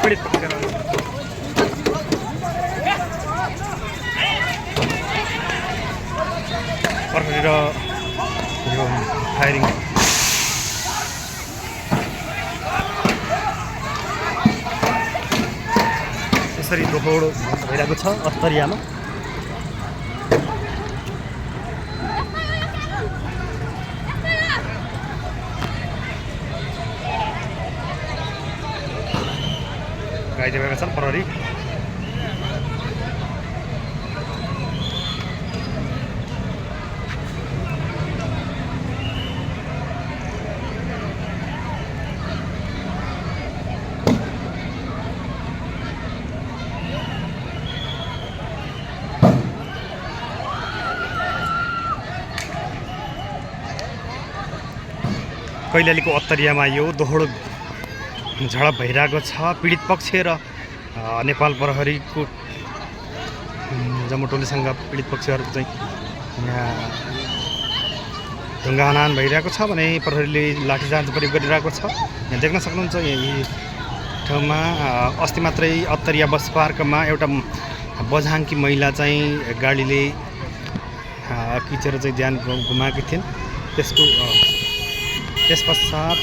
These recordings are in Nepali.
पीडित पक्ष प्रहरी र यो फायरिङ यसरी दोहोरो भइरहेको छ अत्तरियामा। गाइदिएका छन् प्रहरी। कैलालीको अत्तरियामा यो दोहोरो झडप भइरहेको छ। पीडित पक्ष र नेपाल प्रहरीको जम्मू टोलीसँग पीडित पक्षहरू चाहिँ यहाँ ढुङ्गा हनान भइरहेको छ भने प्रहरीले लाठीचार्ज प्रयोग गरिरहेको छ। यहाँ देख्न सक्नुहुन्छ यही ठाउँमा अस्ति मात्रै अत्तरिया बस पार्कमा एउटा बझाङकी महिला चाहिँ गाडीले किचेर चाहिँ ज्यान गुमाएकी थिइन्। त्यस पश्चात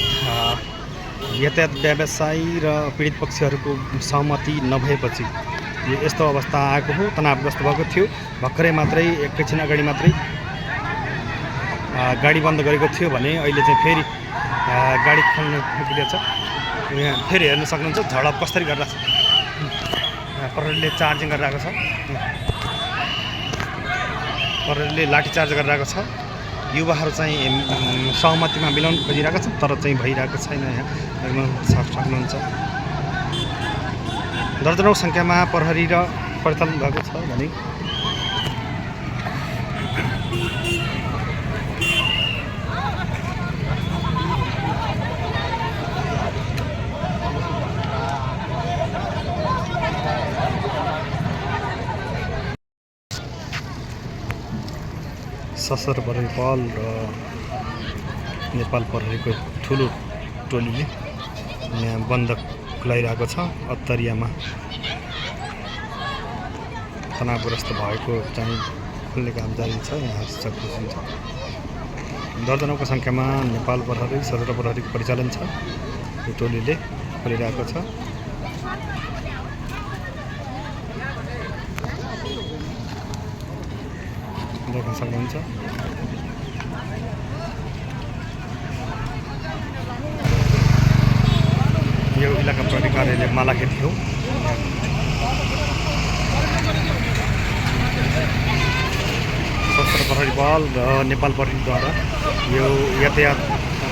यातायात व्यवसायी र पीडित पक्षहरूको सहमति नभएपछि यो यस्तो अवस्था आएको हो। तनावग्रस्त भएको थियो। भर्खरै मात्रै एकैछिन अगाडि मात्रै गाडी बन्द गरेको थियो भने अहिले चाहिँ फेरि गाडी खोल्न पुगेको छ। यहाँ फेरि हेर्न सक्नुहुन्छ झडप कसरी गरिरहेको छ। प्रहरीले चार्जिङ गरिरहेको छ। प्रहरीले लाठीचार्ज गरिरहेको छ। युवाहरू चाहिँ सहमतिमा मिलाउन खोजिरहेका छन् तर चाहिँ भइरहेको छैन। यहाँ हेर्न सक्नुहुन्छ दर्जनौँ सङ्ख्यामा प्रहरी र परिचालन भएको छ भने सशस्त्र प्रहरी बल र नेपाल प्रहरीको ठुलो टोलीले यहाँ बन्द खुलाइरहेको छ। अत्तरियामा तनावग्रस्त भएको चाहिँ खुल्ने काम जारी छ। यहाँ सक्नुहुन्छ दर्जनौँको सङ्ख्यामा नेपाल प्रहरी सशस्त्र प्रहरीको परिचालन छ। यो टोलीले खोलिरहेको छ। देख्न सक्नुहुन्छ यो इलाका प्रहरी कार्यालय मालाखेती हो। सशस्त्र प्रहरी बल र नेपाल प्रहरीद्वारा यो यातायात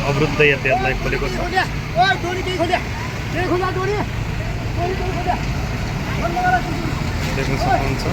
अवरुद्ध यातायातलाई खोलेको छ। देख्न सक्नुहुन्छ